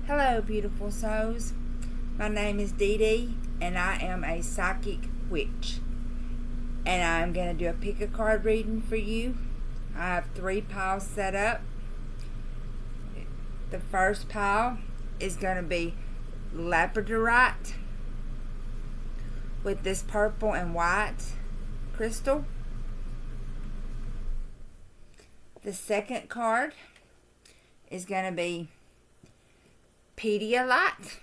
Hello, beautiful souls. My name is Dede, and I am a psychic witch. And I'm going to do a pick a card reading for you. I have 3 piles set up. The first pile is going to be labradorite with this purple and white crystal. The second card is going to be Pedialyte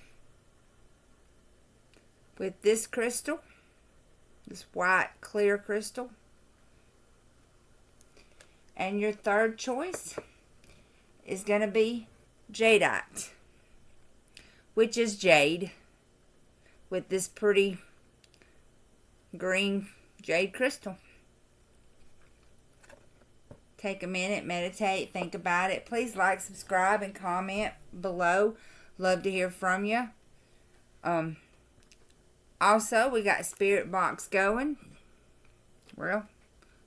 with this crystal, this white clear crystal. And your third choice is going to be Jadeite, which is jade, with this pretty green jade crystal. Take a minute, meditate, think about it. Please like, subscribe, and comment below. Love to hear from you. Also, we got Spirit Box going. Well,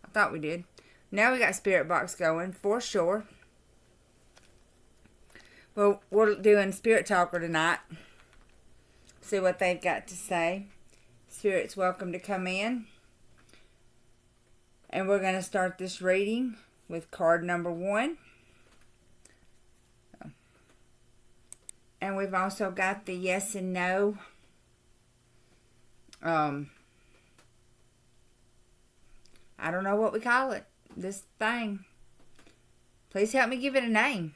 I thought we did. Now we got Spirit Box going for sure. Well, we're doing Spirit Talker tonight. See what they've got to say. Spirit's welcome to come in. And we're going to start this reading with card number 1. And we've also got the yes and no. I don't know what we call it. This thing. Please help me give it a name.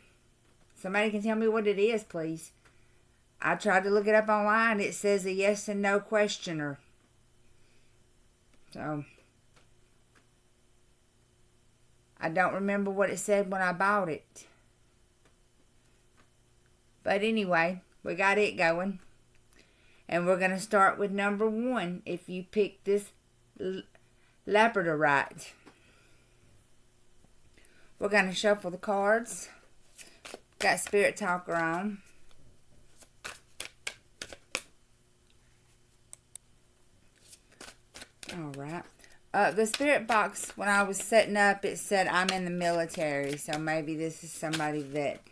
Somebody can tell me what it is, please. I tried to look it up online. It says a yes and no questioner. So, I don't remember what it said when I bought it. But anyway, we got it going. And we're going to start with number 1. If you pick this labradorite. We're going to shuffle the cards. Got Spirit Talker on. Alright. The Spirit Box, when I was setting up, it said I'm in the military. So maybe this is somebody that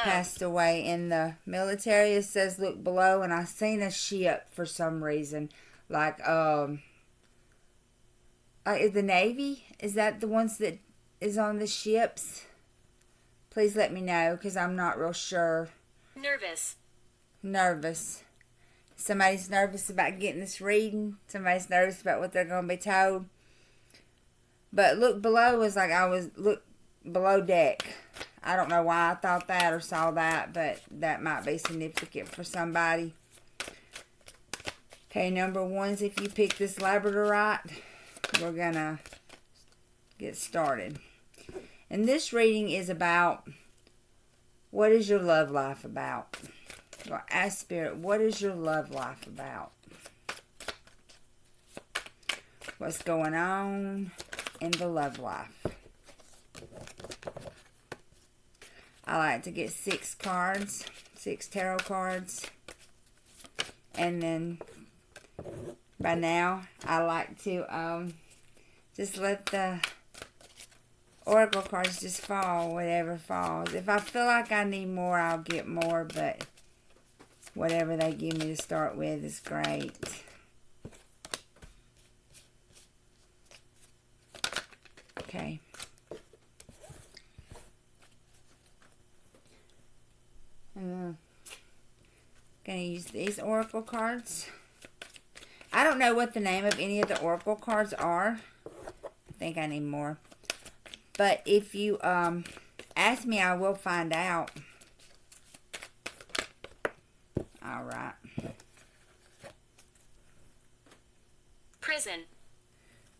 passed away in the military. It says look below, and I seen a ship for some reason. Like the Navy? Is that the ones that is on the ships? Please let me know, because I'm not real sure. Nervous. Somebody's nervous about getting this reading. Somebody's nervous about what they're going to be told. But look below was like look below deck. I don't know why I thought that or saw that, but that might be significant for somebody. Okay, number 1's if you pick this labradorite, we're going to get started. And this reading is about, what is your love life about? Well, ask Spirit, what is your love life about? What's going on in the love life? I like to get 6 cards, 6 tarot cards. And then by now, I like to just let the oracle cards just fall, whatever falls. If I feel like I need more, I'll get more, but whatever they give me to start with is great. Okay. Gonna use these oracle cards. I don't know what the name of any of the oracle cards are. I think I need more. But if you ask me, I will find out. Alright. Prison.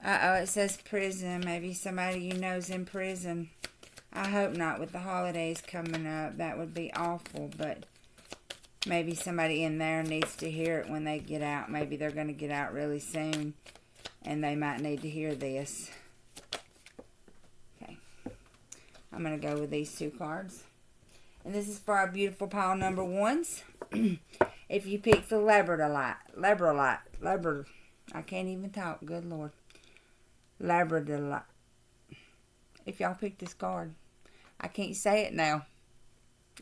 Uh-oh, it says prison. Maybe somebody you know is in prison. I hope not. With the holidays coming up, that would be awful. But maybe somebody in there needs to hear it when they get out. Maybe they're going to get out really soon, and they might need to hear this. Okay. I'm going to go with these 2 cards. And this is for our beautiful pile number 1s. If you pick the labradorite, I can't even talk, good Lord. Labradorite. If y'all pick this card, I can't say it now.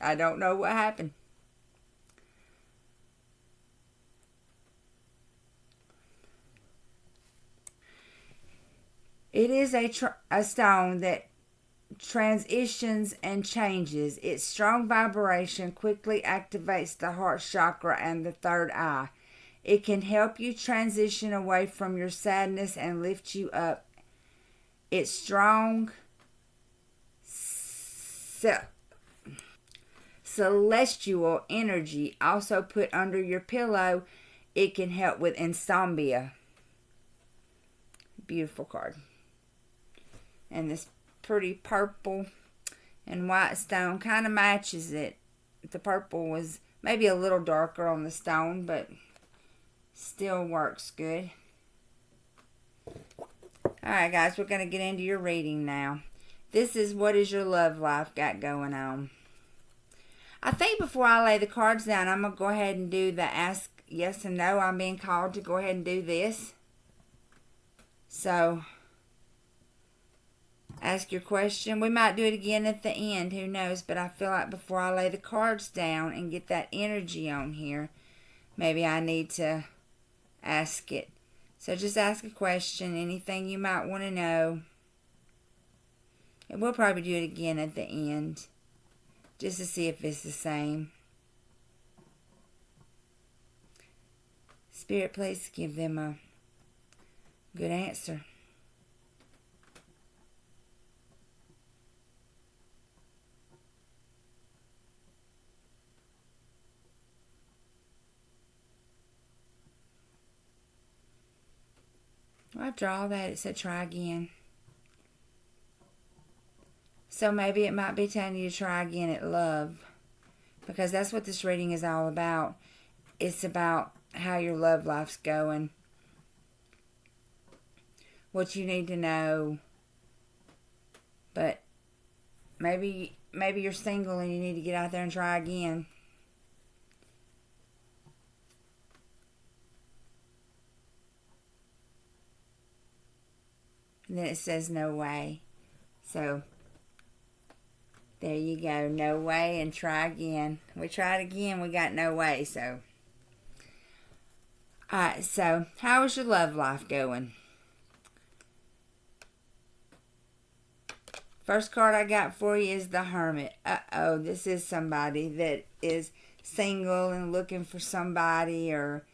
I don't know what happened. It is a stone that transitions and changes. Its strong vibration quickly activates the heart chakra and the third eye. It can help you transition away from your sadness and lift you up. Its strong celestial energy, also put under your pillow. It can help with insomnia. Beautiful card. And this pretty purple and white stone kind of matches it. The purple was maybe a little darker on the stone, but still works good. Alright guys, we're going to get into your reading now. This is what is your love life got going on. I think before I lay the cards down, I'm going to go ahead and do the ask yes and no. I'm being called to go ahead and do this. So, ask your question. We might do it again at the end, who knows, but I feel like before I lay the cards down and get that energy on here, maybe I need to ask it. So just ask a question, anything you might want to know. And we'll probably do it again at the end, just to see if it's the same. Spirit, please give them a good answer. Well, after all that, it said try again. So maybe it might be telling you to try again at love. Because that's what this reading is all about. It's about how your love life's going. What you need to know. But maybe you're single and you need to get out there and try again. And then it says no way. So, there you go. No way and try again. We tried again. We got no way. So, alright. So, how is your love life going? First card I got for you is the Hermit. Uh-oh. This is somebody that is single and looking for somebody, or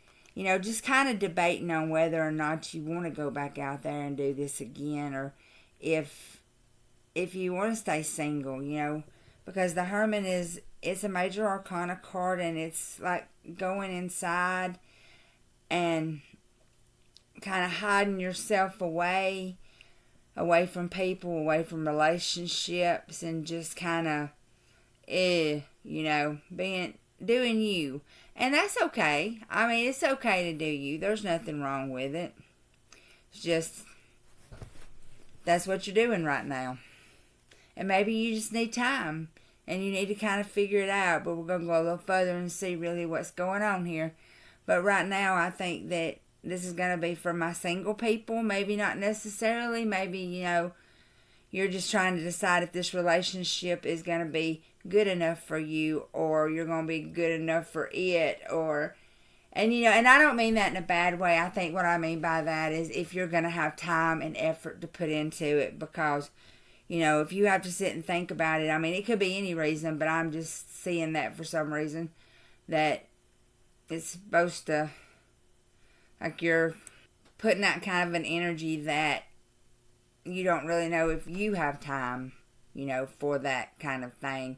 just kind of debating on whether or not you want to go back out there and do this again, or if you want to stay single, because the Hermit it's a major arcana card, and it's like going inside and kind of hiding yourself away from people, away from relationships, and just kind of, doing you. And that's okay. I mean, it's okay to do you. There's nothing wrong with it. It's just, that's what you're doing right now. And maybe you just need time. And you need to kind of figure it out. But we're going to go a little further and see really what's going on here. But right now, I think that this is going to be for my single people. Maybe not necessarily. Maybe, you're just trying to decide if this relationship is going to be good enough for you, or you're going to be good enough for it, and I don't mean that in a bad way. I think what I mean by that is if you're going to have time and effort to put into it, because, if you have to sit and think about it, I mean, it could be any reason, but I'm just seeing that for some reason, that it's supposed to, like, you're putting out kind of an energy that you don't really know if you have time, for that kind of thing.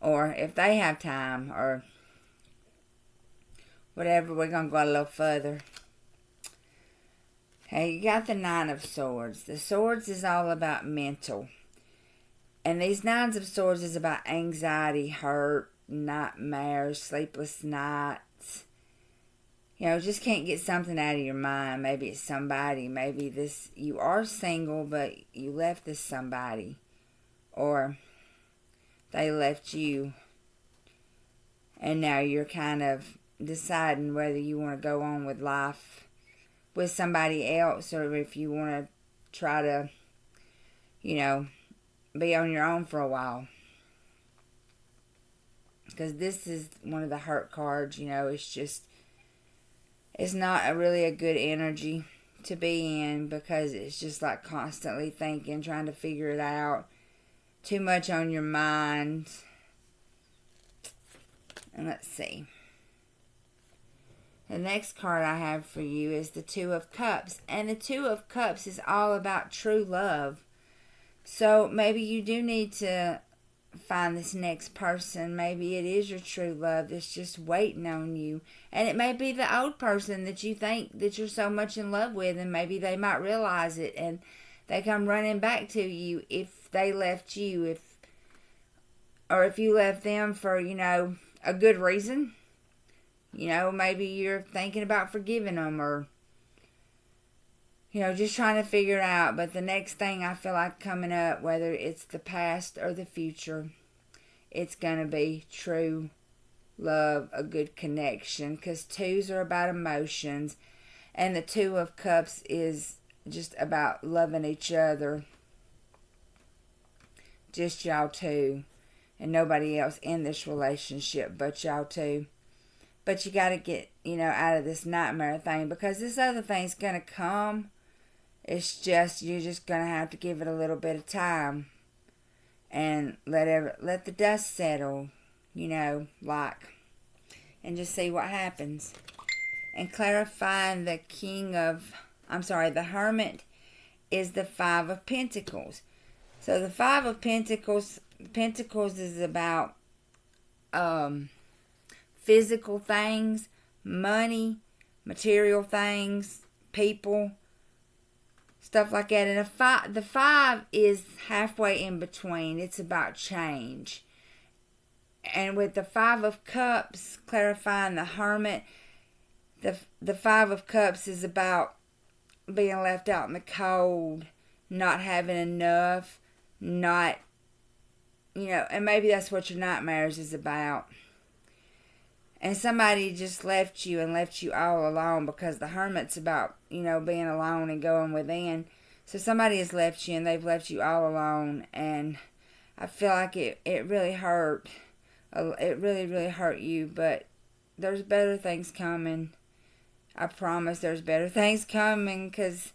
Or if they have time, or whatever. We're going to go a little further. Hey, you got the Nine of Swords. The Swords is all about mental. And these Nines of Swords is about anxiety, hurt, nightmares, sleepless nights. Just can't get something out of your mind. Maybe it's somebody. Maybe you are single, but you left this somebody. Or they left you. And now you're kind of deciding whether you want to go on with life with somebody else, or if you want to try to, be on your own for a while. Because this is one of the hurt cards, it's not really a good energy to be in, because it's just like constantly thinking, trying to figure it out. Too much on your mind. And let's see. The next card I have for you is the Two of Cups. And the Two of Cups is all about true love. So maybe you do need to find this next person. Maybe it is your true love that's just waiting on you. And it may be the old person that you think that you're so much in love with, and maybe they might realize it and they come running back to you if they left you, or if you left them for, a good reason. Maybe you're thinking about forgiving them, or just trying to figure it out. But the next thing I feel like coming up, whether it's the past or the future, it's going to be true love, a good connection. Because twos are about emotions. And the Two of Cups is just about loving each other. Just y'all two. And nobody else in this relationship but y'all two. But you got to get, out of this nightmare thing. Because this other thing's going to come. It's just, you're just going to have to give it a little bit of time. And let the dust settle, and just see what happens. And clarifying the the Hermit is the Five of Pentacles. So the Five of Pentacles is about physical things, money, material things, people, stuff like that. And the five is halfway in between. It's about change. And with the Five of Cups, clarifying the Hermit, the Five of Cups is about being left out in the cold, not having enough, not, and maybe that's what your nightmares is about. And somebody just left you all alone, because the Hermit's about, being alone and going within. So somebody has left you and they've left you all alone. And I feel like it really hurt. It really, really hurt you. But there's better things coming. I promise there's better things coming, because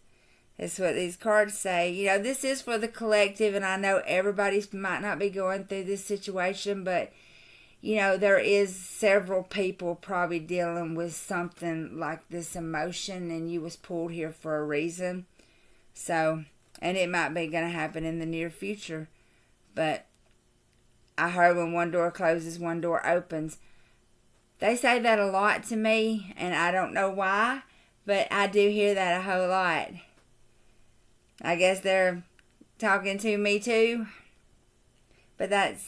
it's what these cards say. This is for the collective, and I know everybody might not be going through this situation, but there is several people probably dealing with something like this emotion, and you was pulled here for a reason. So, and it might be going to happen in the near future. But I heard when one door closes, one door opens. They say that a lot to me, and I don't know why, but I do hear that a whole lot. I guess they're talking to me too. But that's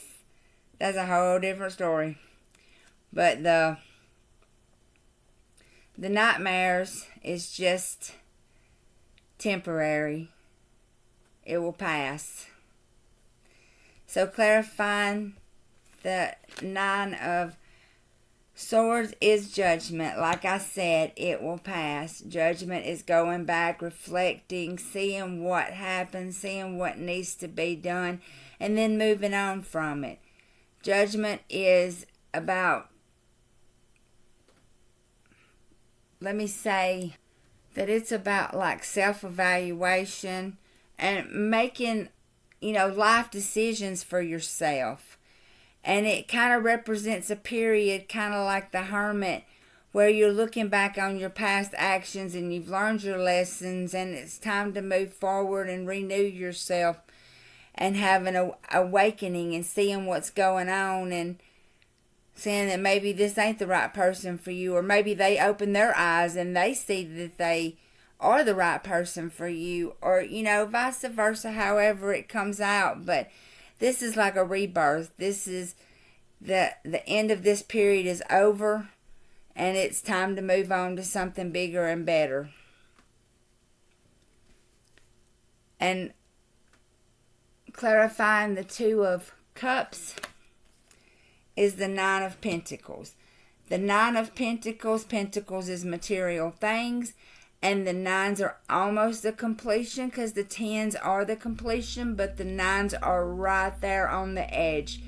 a whole different story. But the nightmares is just temporary. It will pass. So clarifying the Nine of Swords is judgment. Like I said, it will pass. Judgment is going back, reflecting, seeing what happened, seeing what needs to be done, and then moving on from it. Judgment is about, let me say that it's about like self-evaluation and making, life decisions for yourself. And it kind of represents a period, kind of like the Hermit, where you're looking back on your past actions and you've learned your lessons, and it's time to move forward and renew yourself and have an awakening and seeing what's going on and saying that maybe this ain't the right person for you, or maybe they open their eyes and they see that they are the right person for you, or, vice versa, however it comes out. But this is like a rebirth. This is the end of this period is over, and it's time to move on to something bigger and better. And clarifying the Two of Cups is the Nine of Pentacles. The Nine of Pentacles is material things, and the nines are almost the completion, because the tens are the completion, but the nines are right there on the edge.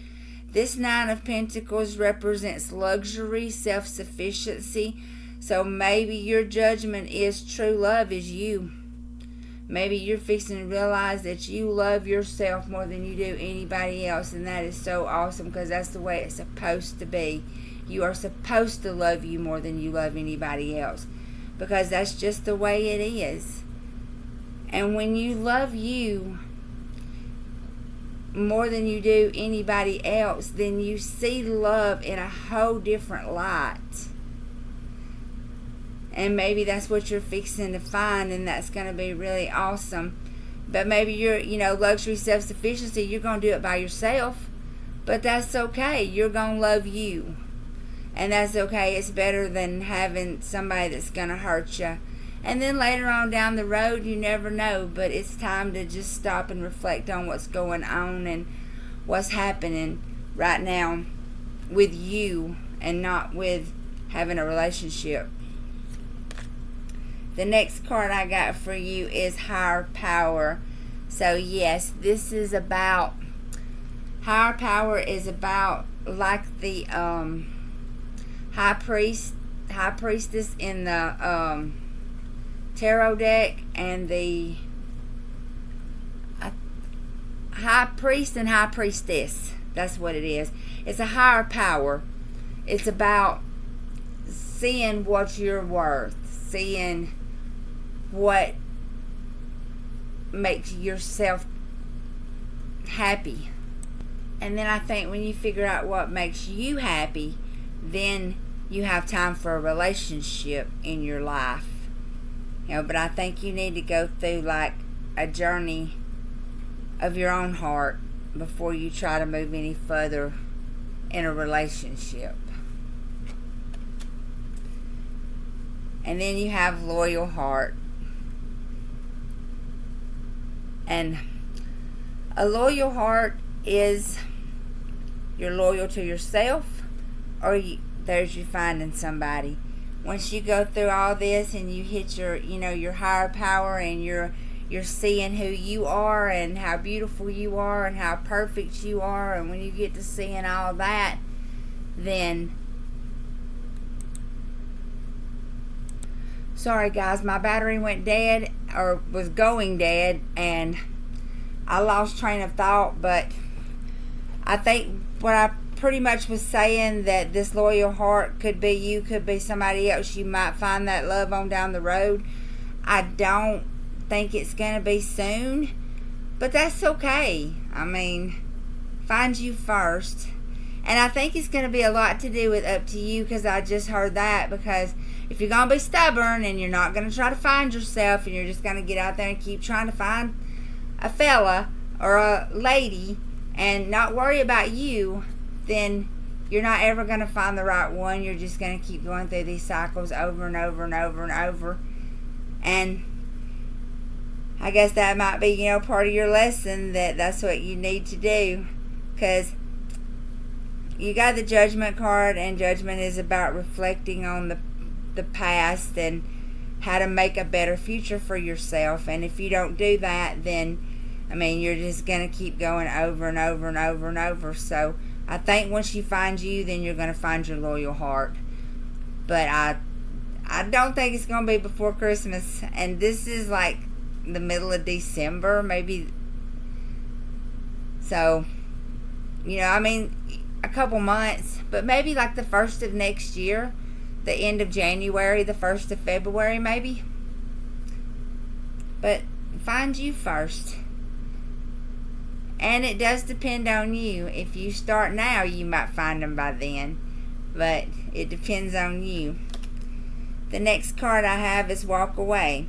This Nine of Pentacles represents luxury, self-sufficiency, So maybe your judgment is true love is you. Maybe you're fixing to realize that you love yourself more than you do anybody else, and that is so awesome, because that's the way it's supposed to be. You are supposed to love you more than you love anybody else, because that's just the way it is. And when you love you more than you do anybody else, then you see love in a whole different light. And maybe that's what you're fixing to find, and that's going to be really awesome. But maybe you're, luxury self-sufficiency, you're going to do it by yourself. But that's okay. You're going to love you. And that's okay. It's better than having somebody that's going to hurt you. And then later on down the road, you never know. But it's time to just stop and reflect on what's going on and what's happening right now with you, and not with having a relationship. The next card I got for you is Higher Power. So yes, this is about, Higher Power is about like the high priestess in the tarot deck, and the high priest and high priestess. That's what it is. It's a higher power. It's about seeing what you're worth, seeing what makes yourself happy. And then I think when you figure out what makes you happy, then you have time for a relationship in your life. But I think you need to go through like a journey of your own heart before you try to move any further in a relationship. And then you have Loyal Heart. And a loyal heart is you're loyal to yourself, or there's you finding somebody. Once you go through all this and you hit your higher power, and you're seeing who you are and how beautiful you are and how perfect you are, and when you get to seeing all that, then sorry guys, my battery went dead, or was going dead, and I lost train of thought. But I think what I pretty much was saying, that this loyal heart could be you, could be somebody else. You might find that love on down the road. I don't think it's going to be soon, but that's okay. I mean, find you first. And I think it's going to be a lot to do with up to you, because I just heard that. Because if you're going to be stubborn and you're not going to try to find yourself, and you're just going to get out there and keep trying to find a fella or a lady and not worry about you, then you're not ever going to find the right one. You're just going to keep going through these cycles over and over and over and over. And I guess that might be, part of your lesson, that's what you need to do. Because you got the Judgment card, and Judgment is about reflecting on the past and how to make a better future for yourself. And if you don't do that, then you're just going to keep going over and over and over and over. So I think once you find you, then you're going to find your loyal heart. But I don't think it's going to be before Christmas. And this is like the middle of December, maybe. So, a couple months, but maybe like the 1st of next year, the end of January, the 1st of February, maybe. But find you first. And it does depend on you. If you start now, you might find them by then. But it depends on you. The next card I have is Walk Away.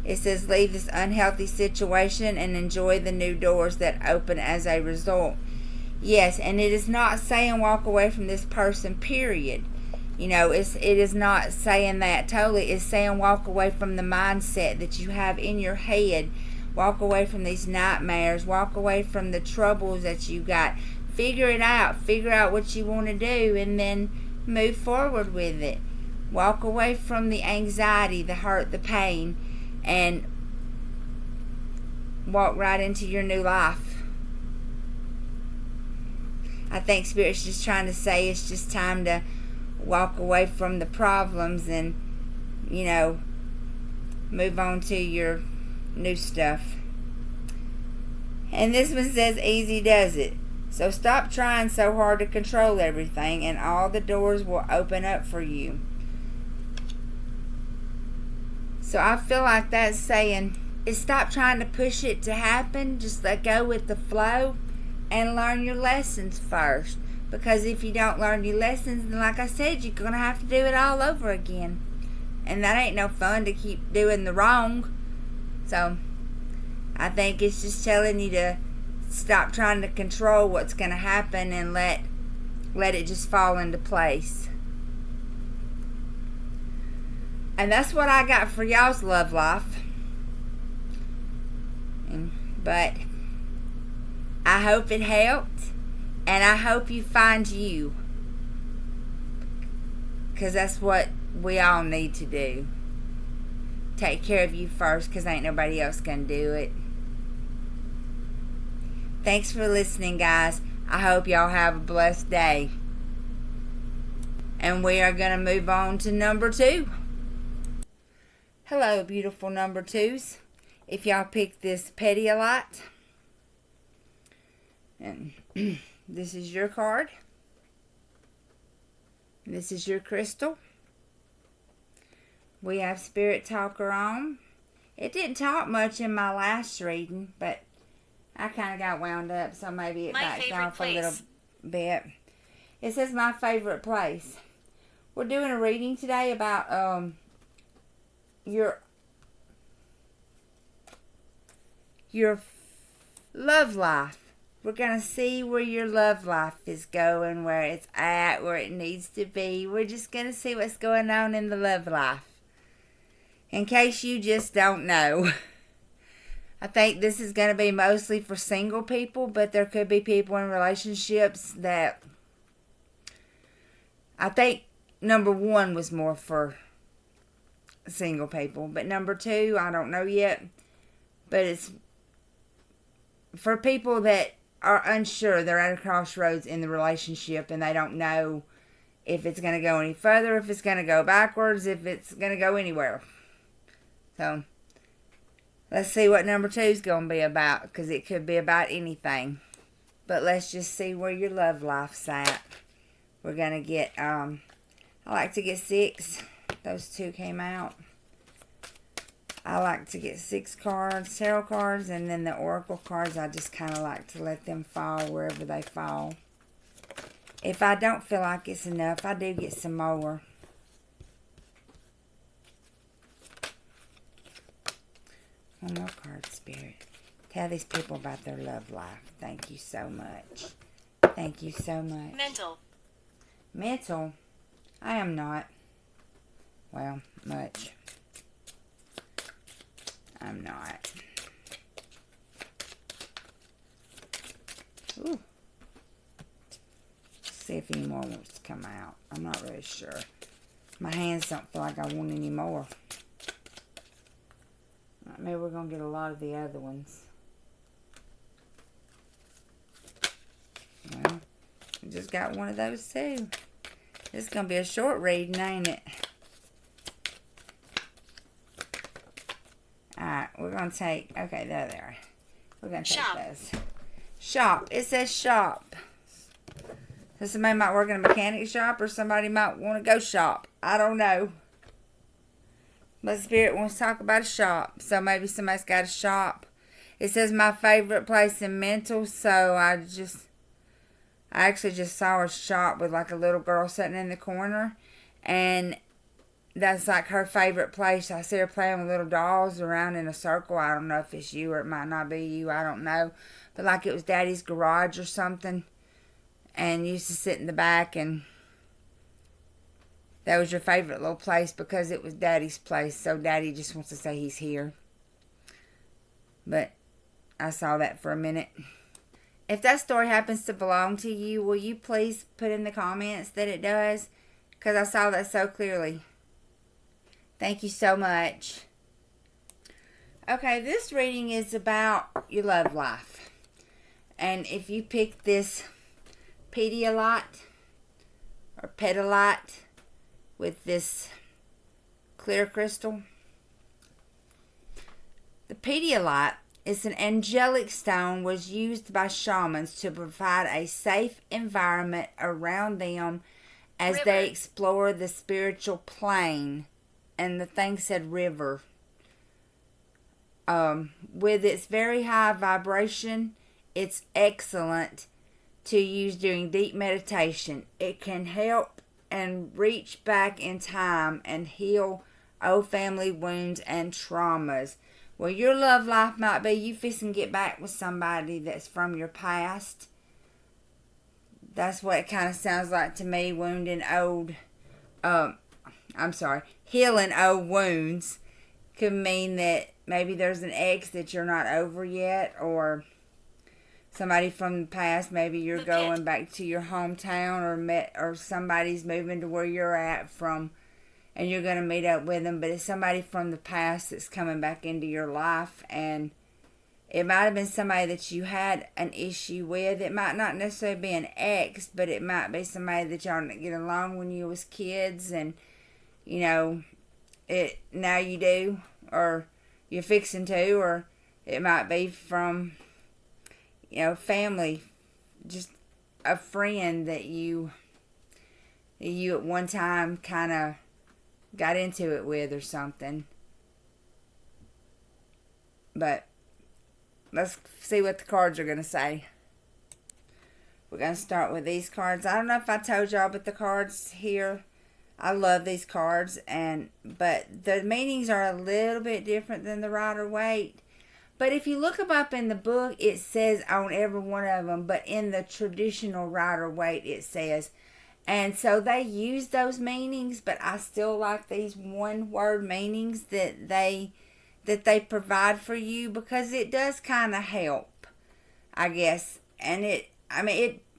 It says, leave this unhealthy situation and enjoy the new doors that open as a result. Yes, and it is not saying walk away from this person, period. It is not saying that totally. It's saying walk away from the mindset that you have in your head. Walk away from these nightmares. Walk away from the troubles that you got. Figure it out. Figure out what you want to do, and then move forward with it. Walk away from the anxiety, the hurt, the pain, and walk right into your new life. I think Spirit's just trying to say it's just time to walk away from the problems and move on to your new stuff. And this one says easy does it. So stop trying so hard to control everything and all the doors will open up for you. So I feel like that's saying is stop trying to push it to happen. Just let go with the flow and learn your lessons first. Because if you don't learn your lessons, then like I said, you're going to have to do it all over again. And that ain't no fun to keep doing the wrong. So I think it's just telling you to stop trying to control what's going to happen and let it just fall into place. And that's what I got for y'all's love life. But I hope it helped. And I hope you find you. Because that's what we all need to do. Take care of you first, because ain't nobody else going to do it. Thanks for listening, guys. I hope y'all have a blessed day. And we are going to move on to number 2. Hello, beautiful number 2s. If y'all picked this petty a lot, and this is your card. This is your crystal. We have Spirit Talker on. It didn't talk much in my last reading, but I kind of got wound up, so maybe it backed off a little bit. It says my favorite place. We're doing a reading today about your love life. We're going to see where your love life is going, where it's at, where it needs to be. We're just going to see what's going on in the love life. In case you just don't know. I think this is going to be mostly for single people, but there could be people in relationships that... I think number 1 was more for single people, but number 2, I don't know yet. But it's for people that are unsure. They're at a crossroads in the relationship and they don't know if it's going to go any further, if it's going to go backwards, if it's going to go anywhere. So, let's see what number 2 is going to be about, because it could be about anything. But let's just see where your love life's at. We're going to get, I like to get 6. Those 2 came out. I like to get 6 cards, tarot cards, and then the oracle cards, I just kind of like to let them fall wherever they fall. If I don't feel like it's enough, I do get some more. One more card, Spirit. Tell these people about their love life. Thank you so much. Thank you so much. Mental? I am not. Well, much. I'm not. Ooh. Let's see if any more wants to come out. I'm not really sure. My hands don't feel like I want any more. Maybe we're going to get a lot of the other ones. Well, we just got one of those too. This is going to be a short reading, ain't it? Alright, we're going to take... Okay, there they are. We're going to take those. Shop. It says shop. So somebody might work in a mechanic shop, or somebody might want to go shop. I don't know. But Spirit wants to talk about a shop. So maybe somebody's got a shop. It says my favorite place in mental. So I actually just saw a shop with like a little girl sitting in the corner. And that's like her favorite place. I see her playing with little dolls around in a circle. I don't know if it's you or it might not be you. I don't know. But like it was Daddy's garage or something. And you used to sit in the back, and that was your favorite little place because it was Daddy's place. So Daddy just wants to say he's here. But I saw that for a minute. If that story happens to belong to you, will you please put in the comments that it does? Because I saw that so clearly. Thank you so much. Okay, this reading is about your love life. And if you pick this Pedialite or Pedalite with this clear crystal. The Pedialyte is an angelic stone was used by shamans to provide a safe environment around them as they explore the spiritual plane. And the thing said river. With its very high vibration, it's excellent to use during deep meditation. It can help and reach back in time and heal old family wounds and traumas. Well, your love life might be you fixing to get back with somebody that's from your past. That's what it kind of sounds like to me. Healing old wounds could mean that maybe there's an ex that you're not over yet, or somebody from the past. Maybe you're going back to your hometown, or somebody's moving to where you're at from, and you're going to meet up with them, but it's somebody from the past that's coming back into your life, and it might have been somebody that you had an issue with. It might not necessarily be an ex, but it might be somebody that y'all didn't get along when you was kids, and, now you do, or you're fixing to, or it might be from, family, just a friend that you at one time kind of got into it with or something. But let's see what the cards are going to say. We're going to start with these cards. I don't know if I told y'all, but the cards here, I love these cards, but the meanings are a little bit different than the Rider-Waite. But if you look them up in the book, it says on every one of them, but in the traditional Rider-Waite, it says. And so they use those meanings, but I still like these one-word meanings that they provide for you, because it does kind of help, I guess. And it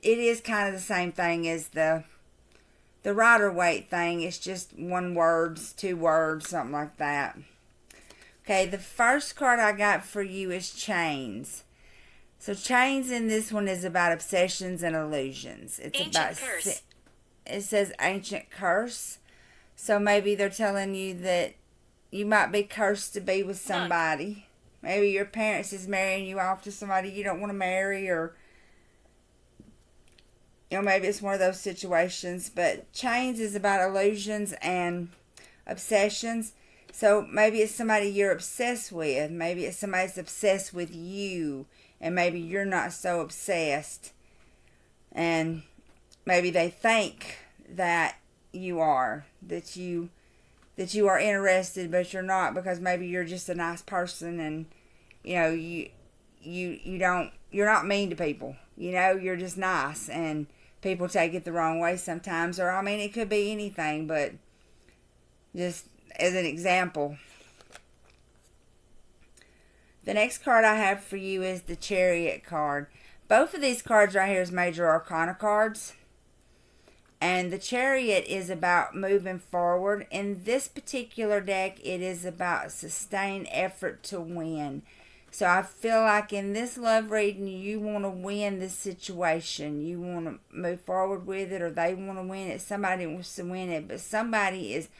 is kind of the same thing as the Rider-Waite thing. It's just one word, two words, something like that. Okay, the first card I got for you is Chains. So Chains in this one is about obsessions and illusions. It's Ancient about curse. It says ancient curse. So maybe they're telling you that you might be cursed to be with somebody. Maybe your parents is marrying you off to somebody you don't want to marry, or maybe it's one of those situations. But Chains is about illusions and obsessions. So maybe it's somebody you're obsessed with. Maybe it's somebody that's obsessed with you, and maybe you're not so obsessed. And maybe they think that you are, that you are interested, but you're not, because maybe you're just a nice person, and you're not mean to people. You're just nice, and people take it the wrong way sometimes. Or it could be anything, but just as an example. The next card I have for you is the Chariot card. Both of these cards right here is Major Arcana cards. And the Chariot is about moving forward. In this particular deck, it is about sustained effort to win. So I feel like in this love reading, you want to win this situation. You want to move forward with it, or they want to win it. Somebody wants to win it, but somebody is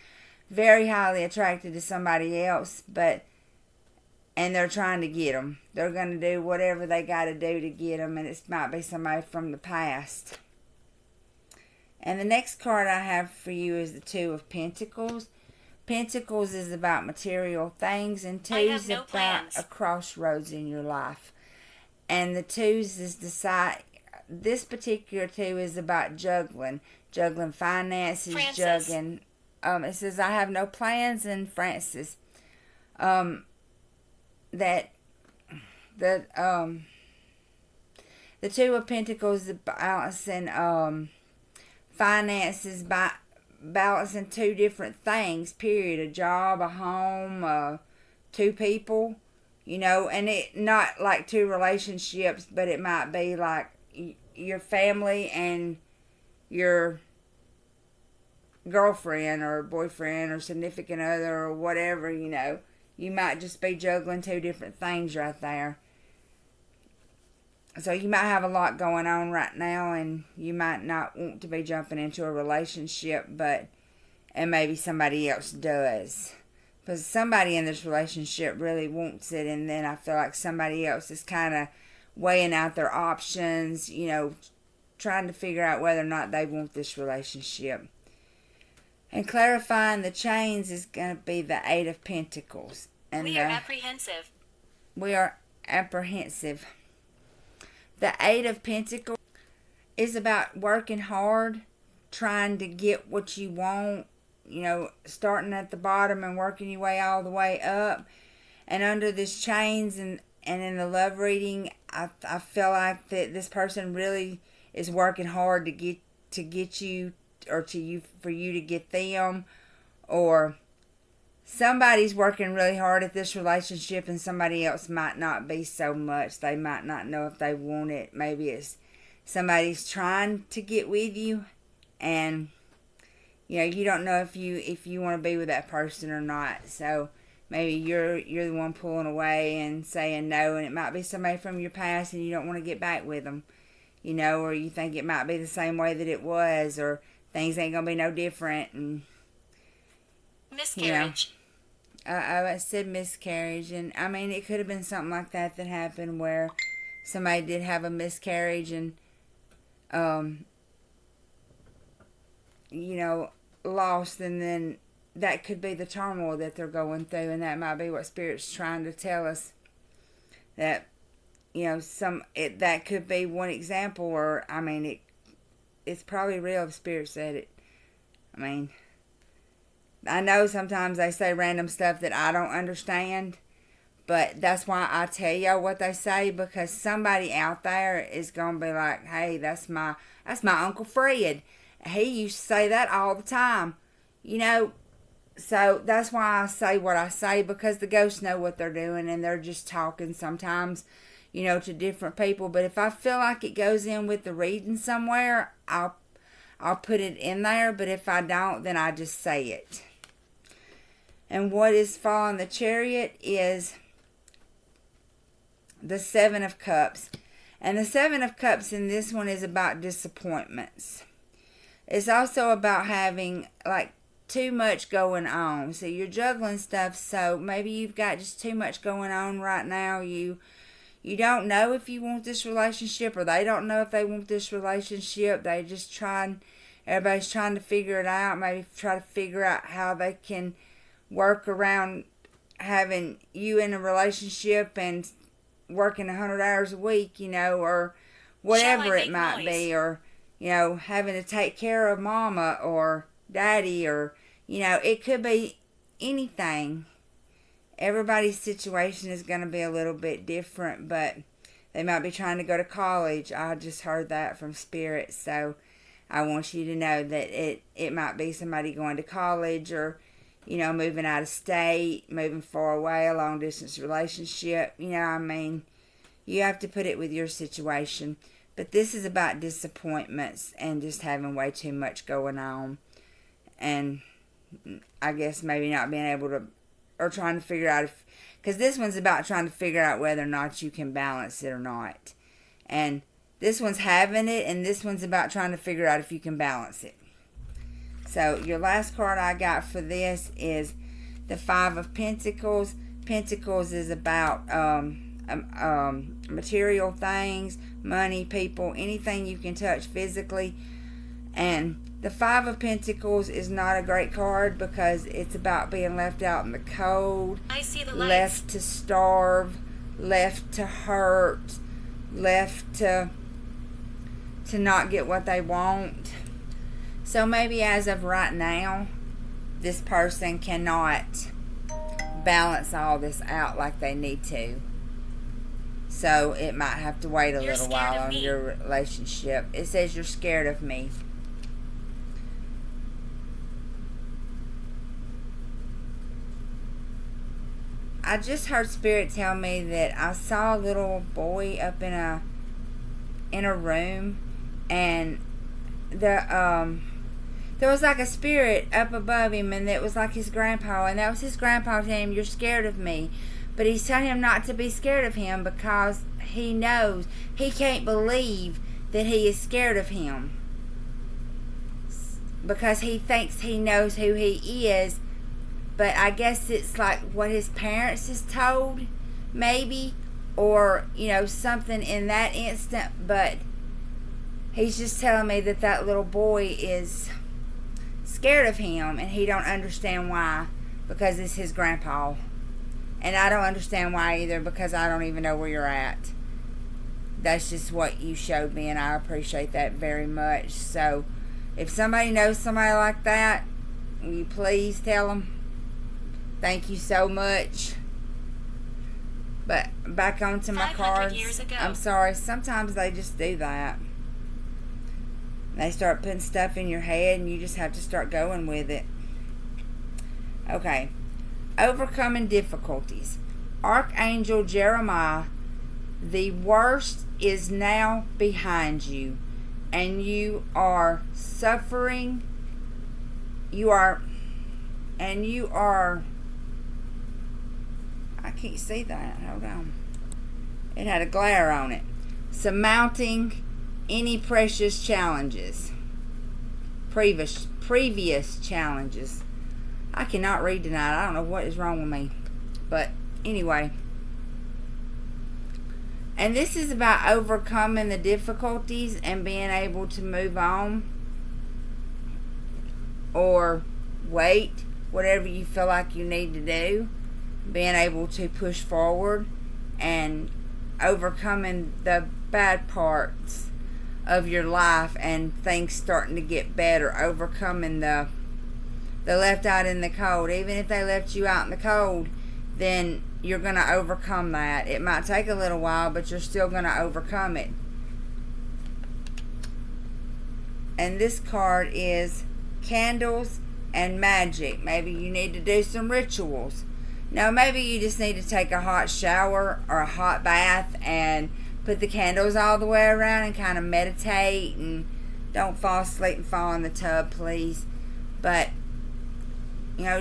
very highly attracted to somebody else, and they're trying to get them. They're going to do whatever they got to do to get them, and it might be somebody from the past. And the next card I have for you is the Two of Pentacles. Pentacles is about material things, and Twos no about plans. a crossroads in your life. And the Twos is this particular Two is about juggling finances, Francis. juggling. It says, I have no plans, and Francis. The Two of Pentacles is balancing finances, by balancing two different things, period. A job, a home, two people, and it not like two relationships, but it might be like your family and your girlfriend or boyfriend or significant other or whatever. You might just be juggling two different things right there. So you might have a lot going on right now, and you might not want to be jumping into a relationship, but and maybe somebody else does. Because somebody in this relationship really wants it, and then I feel like somebody else is kind of weighing out their options, trying to figure out whether or not they want this relationship. And clarifying the chains is going to be the Eight of Pentacles. And we are apprehensive. We are apprehensive. The Eight of Pentacles is about working hard, trying to get what you want, starting at the bottom and working your way all the way up. And under this chains and in the love reading, I feel like that this person really is working hard to get you, or for you to get them, or somebody's working really hard at this relationship and somebody else might not be so much. They might not know if they want it. Maybe it's somebody's trying to get with you, and you don't know if you want to be with that person or not. So maybe you're the one pulling away and saying no, and it might be somebody from your past and you don't want to get back with them, or you think it might be the same way that it was, or things ain't gonna be no different. And miscarriage. I said miscarriage, and I mean it could have been something like that happened where somebody did have a miscarriage and lost, and then that could be the turmoil that they're going through, and that might be what Spirit's trying to tell us. That that could be one example, or I mean it's probably real if Spirit said it. I mean, I know sometimes they say random stuff that I don't understand, but that's why I tell y'all what they say, because somebody out there is gonna be like, hey, that's my Uncle Fred. He used to say that all the time. So that's why I say what I say, because the ghosts know what they're doing, and they're just talking sometimes, to different people. But if I feel like it goes in with the reading somewhere, I'll put it in there. But if I don't, then I just say it. And what is following the Chariot is the Seven of Cups. And the Seven of Cups in this one is about disappointments. It's also about having too much going on. So you're juggling stuff, so maybe you've got just too much going on right now. You don't know if you want this relationship, or they don't know if they want this relationship. Everybody's trying to figure it out. Maybe try to figure out how they can work around having you in a relationship and working 100 hours a week, or whatever it might be, or having to take care of mama or daddy, or it could be anything. Everybody's situation is going to be a little bit different, but they might be trying to go to college. I just heard that from Spirit, so I want you to know that it might be somebody going to college, or moving out of state, moving far away, a long distance relationship. You have to put it with your situation. But this is about disappointments and just having way too much going on. And I guess maybe not being able to, or trying to figure out because this one's about trying to figure out whether or not you can balance it or not. And this one's having it, and this one's about trying to figure out if you can balance it. So your last card I got for this is the Five of Pentacles. Pentacles is about material things, money, people, anything you can touch physically. And the Five of Pentacles is not a great card because it's about being left out in the cold, I see the lights. left to starve, left to hurt, left to not get what they want. So maybe as of right now, this person cannot balance all this out like they need to. So it might have to wait a little while on your relationship. It says you're scared of me. I just heard Spirit tell me that I saw a little boy up in a room, and there was like a spirit up above him, and it was like his grandpa, and that was his grandpa telling him, you're scared of me. But he's telling him not to be scared of him because he knows, he can't believe that he is scared of him. because he thinks he knows who he is, but I guess it's like what his parents is told, maybe, or, something in that instant, but he's just telling me that that little boy is scared of him, and he don't understand why, because it's his grandpa. And I don't understand why either, because I don't even know where you're at. That's just what you showed me, and I appreciate that very much. So, if somebody knows somebody like that, will you please tell them? Thank you so much. But back onto my cards. Years ago. I'm sorry, sometimes they just do that. They start putting stuff in your head, and you just have to start going with it. Okay. Overcoming difficulties. Archangel Jeremiah, the worst is now behind you, and you are suffering. I can't see that. Hold on. It had a glare on it. Surmounting any precious challenges. Previous challenges. I cannot read tonight. I don't know what is wrong with me. But anyway. And this is about overcoming the difficulties and being able to move on. Or wait. Whatever you feel like you need to do. Being able to push forward. And overcoming the bad parts of your life. And things starting to get better. Overcoming the left out in the cold. Even if they left you out in the cold, then you're going to overcome that. It might take a little while, but you're still going to overcome it. And this card is candles and magic. Maybe you need to do some rituals. No, maybe you just need to take a hot shower or a hot bath and put the candles all the way around and kind of meditate. And don't fall asleep and fall in the tub, please. But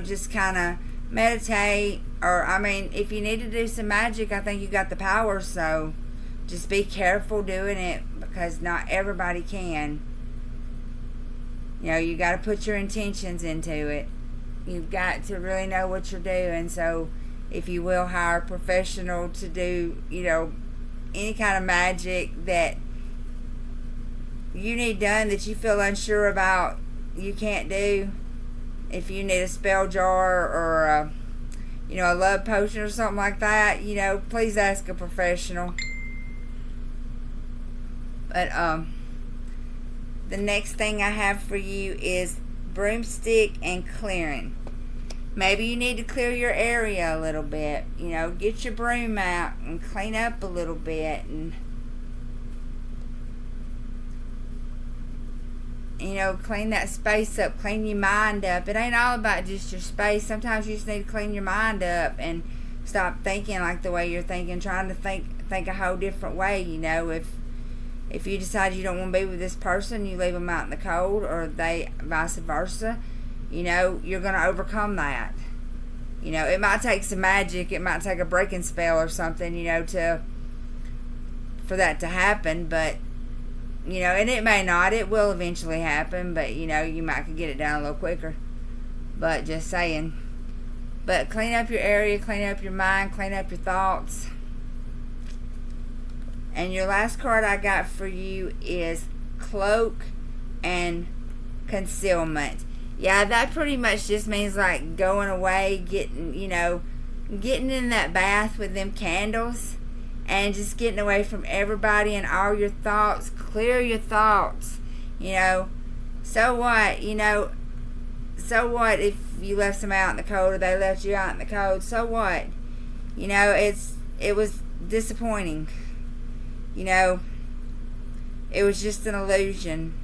just kind of meditate. Or, if you need to do some magic, I think you got the power. So, just be careful doing it, because not everybody can. You got to put your intentions into it. You've got to really know what you're doing. So, if you will, hire a professional to do, any kind of magic that you need done that you feel unsure about, you can't do. If you need a spell jar or a love potion or something like that, please ask a professional. But the next thing I have for you is broomstick and clearing. Maybe you need to clear your area a little bit. Get your broom out and clean up a little bit, and clean that space up, clean your mind up. It ain't all about just your space. Sometimes you just need to clean your mind up and stop thinking like the way you're thinking, trying to think a whole different way. If you decide you don't want to be with this person, you leave them out in the cold, or they vice versa, you're going to overcome that. It might take some magic, it might take a breaking spell or something, for that to happen, but and it may not. It will eventually happen, but you might could get it done a little quicker. But just saying. But clean up your area, clean up your mind, clean up your thoughts. And your last card I got for you is cloak and concealment. Yeah, that pretty much just means like going away, getting in that bath with them candles. And just getting away from everybody and all your thoughts. Clear your thoughts. So what? So what if you left somebody out in the cold, or they left you out in the cold? So what? It was disappointing. It was just an illusion.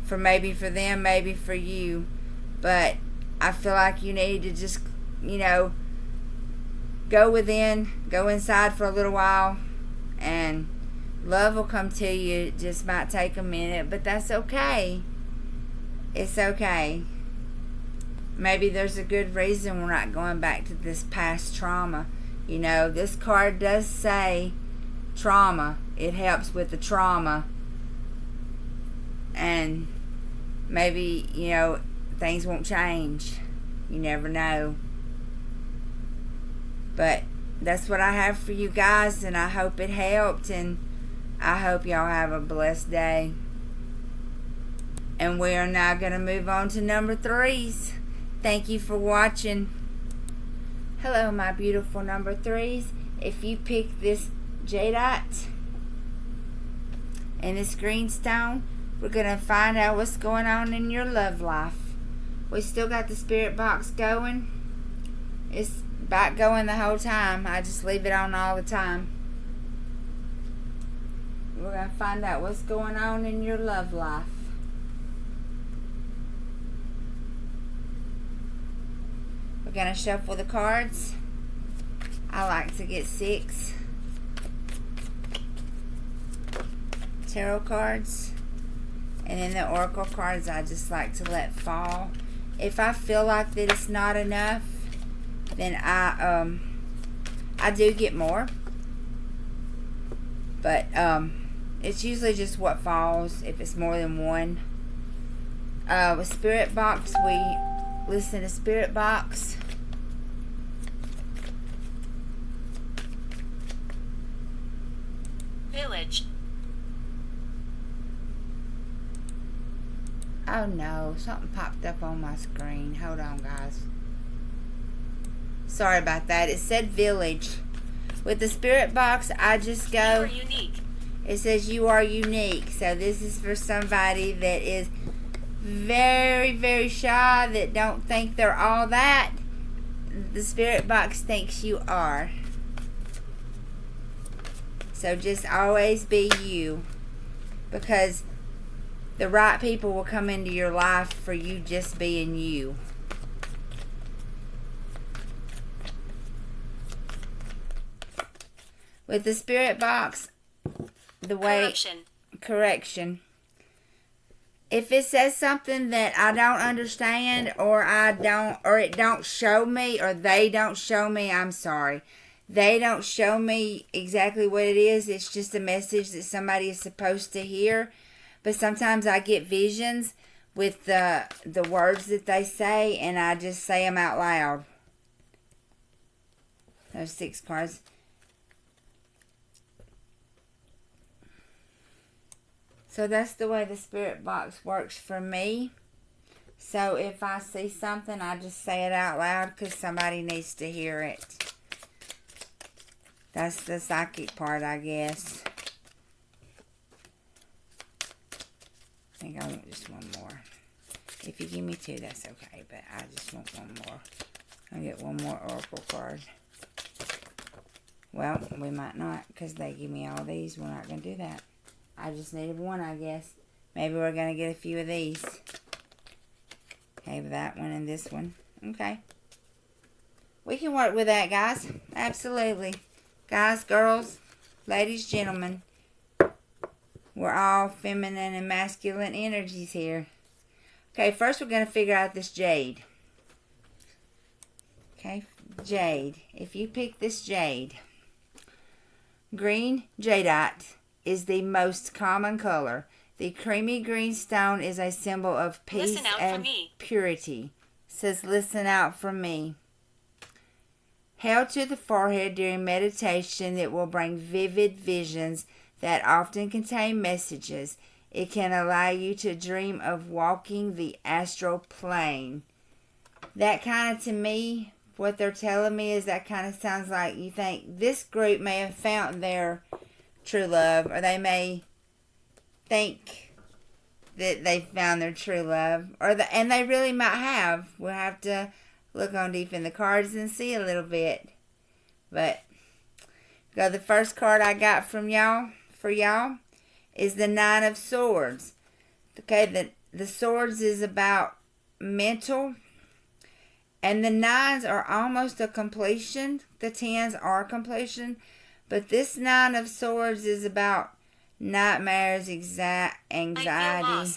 For them, maybe for you. But I feel like you need to just, go within, go inside for a little while, and love will come to you. It just might take a minute, but that's okay. It's okay. Maybe there's a good reason we're not going back to this past trauma. This card does say trauma. It helps with the trauma. And maybe, things won't change. You never know. But that's what I have for you guys, and I hope it helped, and I hope y'all have a blessed day. And we are now going to move on to number 3s. Thank you for watching. Hello, my beautiful number 3s. If you pick this jadeite and this greenstone, we're going to find out what's going on in your love life. We still got the spirit box going. It's about going the whole time. I just leave it on all the time. We're going to find out what's going on in your love life. We're going to shuffle the cards. I like to get 6 tarot cards. And then the oracle cards I just like to let fall. If I feel like that it's not enough, then I do get more. But it's usually just what falls if it's more than one. With Spirit Box, we listen to Spirit Box. Village. Oh no, something popped up on my screen. Hold on, guys. Sorry about that. It said village. With the Spirit Box, I just go. You are unique. It says you are unique. So this is for somebody that is very, very shy, that don't think they're all that. The Spirit Box thinks you are. So just always be you. Because the right people will come into your life for you just being you. With the Spirit Box, the way... Correction. If it says something that I don't understand, or it don't show me, or they don't show me, I'm sorry. They don't show me exactly what it is. It's just a message that somebody is supposed to hear. But sometimes I get visions with the words that they say, and I just say them out loud. Those 6 cards. So that's the way the Spirit Box works for me. So if I see something, I just say it out loud because somebody needs to hear it. That's the psychic part, I guess. I think I want just one more. If you give me 2, that's okay. But I just want one more. I'll get one more oracle card. Well, we might not, because they give me all these. We're not going to do that. I just needed one, I guess. Maybe we're going to get a few of these. Okay, that one and this one. Okay. We can work with that, guys. Absolutely. Guys, girls, ladies, gentlemen. We're all feminine and masculine energies here. Okay, first we're going to figure out this jade. Okay, jade. If you pick this jade, green jadeite is the most common color. The creamy green stone is a symbol of peace and purity. It says, listen out for me. Held to the forehead during meditation, it will bring vivid visions that often contain messages. It can allow you to dream of walking the astral plane. That kind of, to me, what they're telling me is that kind of sounds like you think this group may have found their true love, or they may think that they found their true love, and they really might have. We'll have to look on deep in the cards and see a little bit. But the first card I got from y'all for y'all is the 9 of Swords. Okay, the Swords is about mental, and the 9s are almost a completion. The 10s are completion. But this 9 of Swords is about nightmares, anxiety.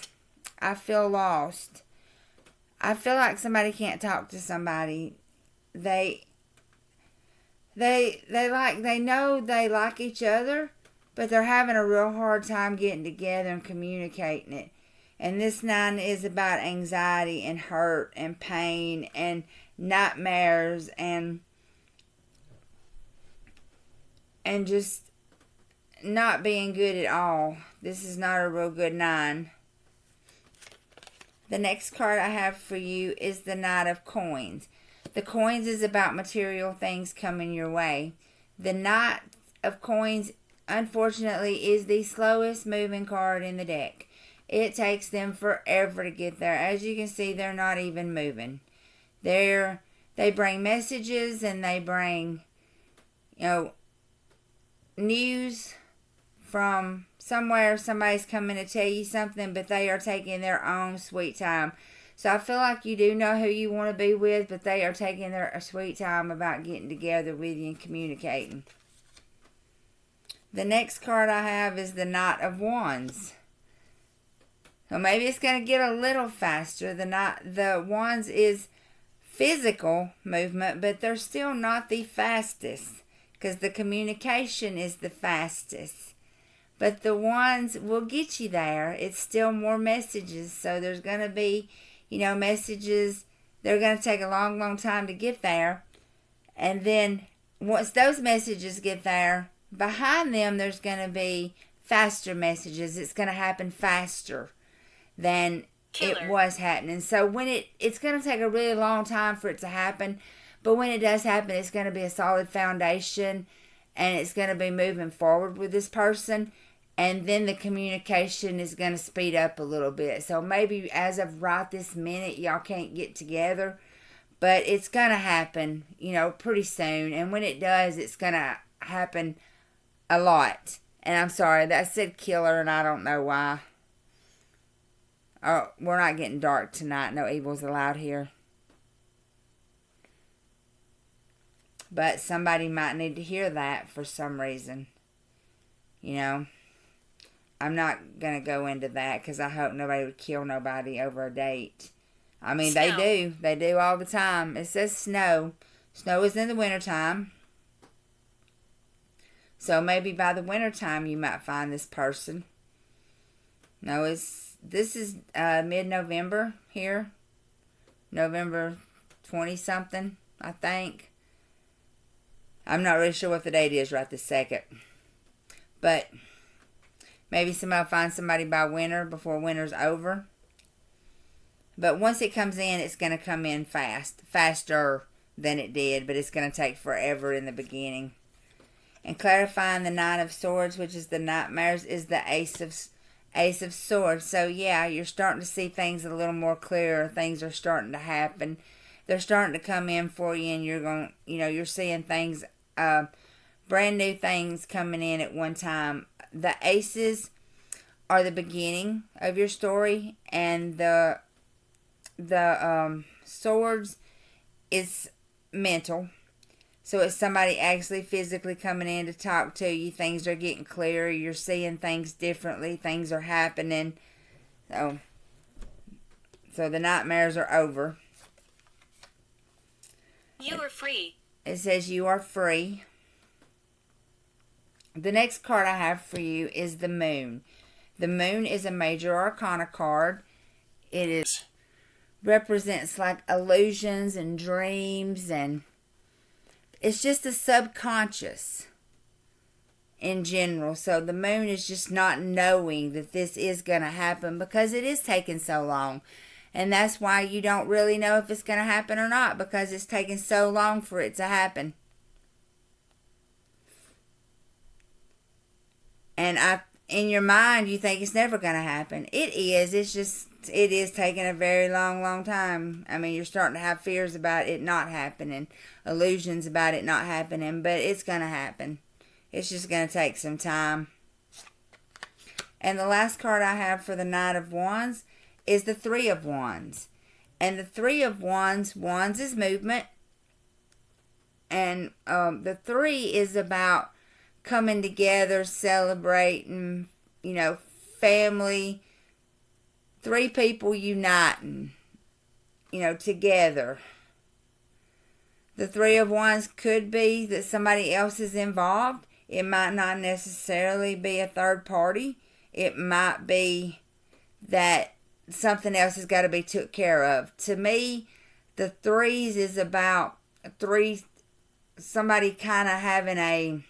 I feel lost. I feel like somebody can't talk to somebody. They know they like each other, but they're having a real hard time getting together and communicating it. And this 9 is about anxiety and hurt and pain and nightmares and just not being good at all. This is not a real good 9. The next card I have for you is the Knight of Coins. The coins is about material things coming your way. The Knight of Coins, unfortunately, is the slowest moving card in the deck. It takes them forever to get there. As you can see, they're not even moving. They bring messages and they bring, news from somewhere. Somebody's coming to tell you something, but they are taking their own sweet time. So I feel like you do know who you want to be with, but they are taking their sweet time about getting together with you and communicating. The next card I have is the Knight of Wands. So maybe it's going to get a little faster. The Wands is physical movement, but they're still not the fastest because the communication is the fastest. But the Wands will get you there. It's still more messages. So there's going to be, messages. They're going to take a long, long time to get there. And then once those messages get there, behind them there's going to be faster messages. It's going to happen faster than it was happening. So when it's going to take a really long time for it to happen. But when it does happen, it's going to be a solid foundation. And it's going to be moving forward with this person. And then the communication is going to speed up a little bit. So maybe as of right this minute, y'all can't get together. But it's going to happen, pretty soon. And when it does, it's going to happen a lot. And I'm sorry, that said killer, and I don't know why. Oh, we're not getting dark tonight. No evil's allowed here. But somebody might need to hear that for some reason. I'm not going to go into that because I hope nobody would kill nobody over a date. I mean, Snow. they do. They do all the time. It says snow. Snow is in the wintertime. So maybe by the wintertime you might find this person. No, this is mid-November here. November 20-something, I think. I'm not really sure what the date is right this second. But maybe somebody will find somebody by winter before winter's over. But once it comes in, it's going to come in faster than it did. But it's going to take forever in the beginning. And clarifying the Knight of Swords, which is the nightmares, is the Ace of Swords. So yeah, you're starting to see things a little more clearer. Things are starting to happen. They're starting to come in for you, and you're seeing things, brand new things coming in at one time. The aces are the beginning of your story, and the swords is mental. So it's somebody actually physically coming in to talk to you. Things are getting clearer. You're seeing things differently. Things are happening. So the nightmares are over. You are free. It says you are free. The next card I have for you is the Moon. The Moon is a major arcana card. It represents like illusions and dreams, and it's just the subconscious in general. So the Moon is just not knowing that this is going to happen because it is taking so long. And that's why you don't really know if it's going to happen or not, because it's taking so long for it to happen. And in your mind, you think it's never going to happen. It is. It is taking a very long, long time. I mean, you're starting to have fears about it not happening, illusions about it not happening, but it's going to happen. It's just going to take some time. And the last card I have for the Knight of Wands is the Three of Wands. And the Three of Wands is movement. And the 3 is about coming together, celebrating, family. 3 people uniting, together. The Three of Wands could be that somebody else is involved. It might not necessarily be a third party. It might be that something else has got to be took care of. To me, the threes is about somebody kind of having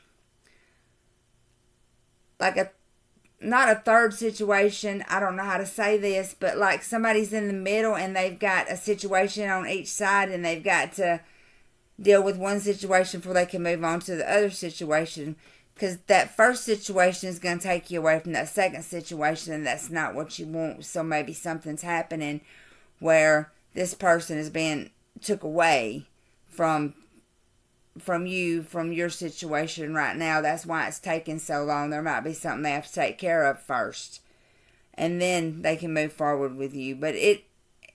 not a third situation. I don't know how to say this, but like somebody's in the middle and they've got a situation on each side and they've got to deal with one situation before they can move on to the other situation. Because that first situation is going to take you away from that second situation, and that's not what you want. So maybe something's happening where this person is being took away from you, from your situation right now. That's why it's taking so long. There might be something they have to take care of first, and then they can move forward with you. But it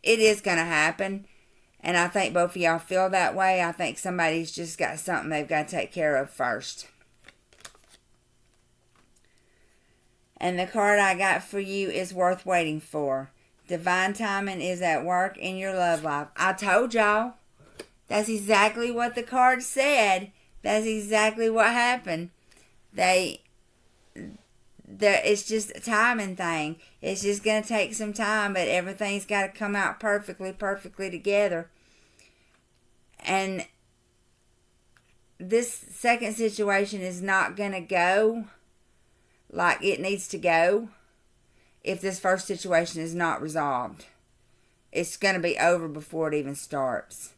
is going to happen, and I think both of y'all feel that way. I think somebody's just got something they've got to take care of first. And the card I got for you is worth waiting for. Divine timing is at work in your love life. I told y'all. That's exactly what the card said. That's exactly what happened. It's just a timing thing. It's just going to take some time, but everything's got to come out perfectly together. And this second situation is not going to go like it needs to go if this first situation is not resolved. It's going to be over before it even starts.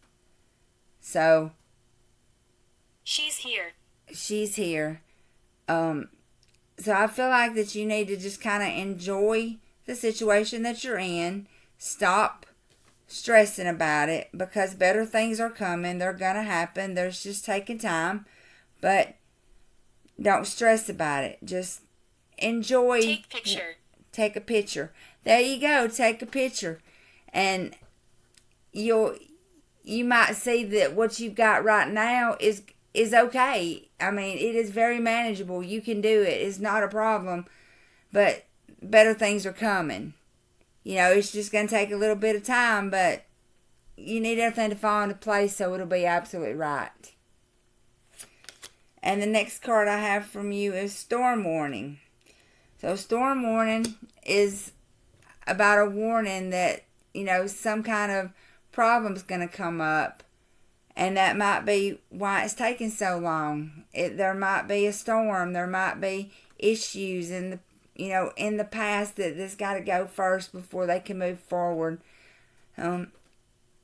So she's here. She's here. So I feel like that you need to just kind of enjoy the situation that you're in. Stop stressing about it, because better things are coming. They're going to happen. There's just taking time. But don't stress about it. Just enjoy. Take picture. Take a picture. There you go. Take a picture. And you might see that what you've got right now is okay. I mean, it is very manageable. You can do it. It's not a problem. But better things are coming. It's just going to take a little bit of time, but you need everything to fall into place so it'll be absolutely right. And the next card I have from you is Storm Warning. So Storm Warning is about a warning that, some kind of problem's going to come up. And that might be why it's taking so long. There might be a storm. There might be issues in the past that's got to go first before they can move forward.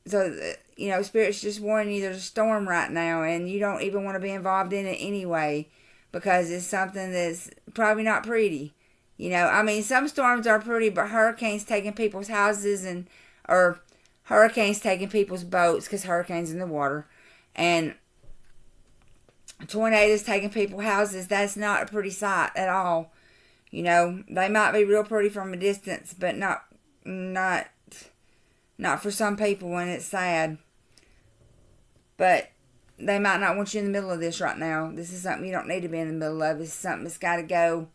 Spirit's just warning you there's a storm right now, and you don't even want to be involved in it anyway, because it's something that's probably not pretty. Some storms are pretty, but hurricanes taking people's houses or hurricanes taking people's boats, because hurricanes in the water, and tornadoes taking people's houses, that's not a pretty sight at all. They might be real pretty from a distance, but not for some people, and it's sad. But they might not want you in the middle of this right now. This is something you don't need to be in the middle of. It's something that's got to go.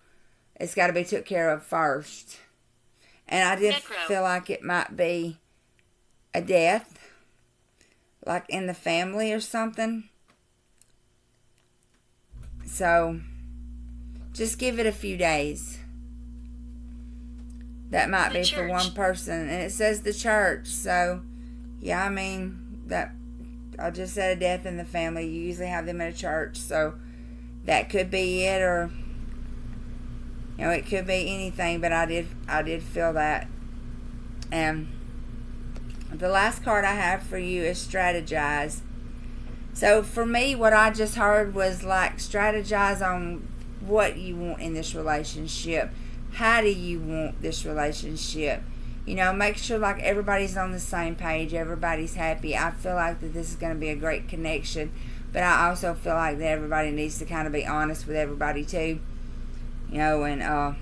It's got to be took care of first. And I did feel like it might be a death, like in the family or something. So just give it a few days. That might be for one person. And it says the church. So, yeah, that I just said a death in the family. You usually have them at a church. So, that could be it, or, it could be anything. But I did feel that. And the last card I have for you is strategize. So, for me, what I just heard was like strategize on what you want in this relationship. How do you want this relationship? Make sure like everybody's on the same page, everybody's happy. I feel like that this is going to be a great connection, but I also feel like that everybody needs to kind of be honest with everybody too, and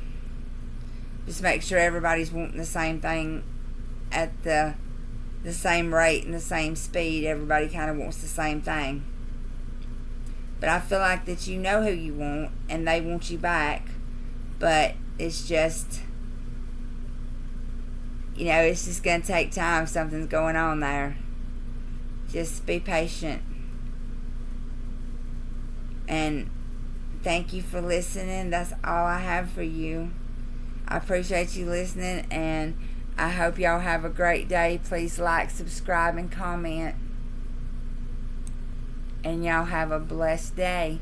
just make sure everybody's wanting the same thing at the same rate and the same speed. Everybody kind of wants the same thing. But I feel like that you know who you want and they want you back, but it's just, it's just going to take time. Something's going on there. Just be patient. And thank you for listening. That's all I have for you. I appreciate you listening, and I hope y'all have a great day. Please like, subscribe, and comment. And y'all have a blessed day.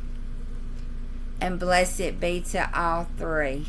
And blessed be to all three.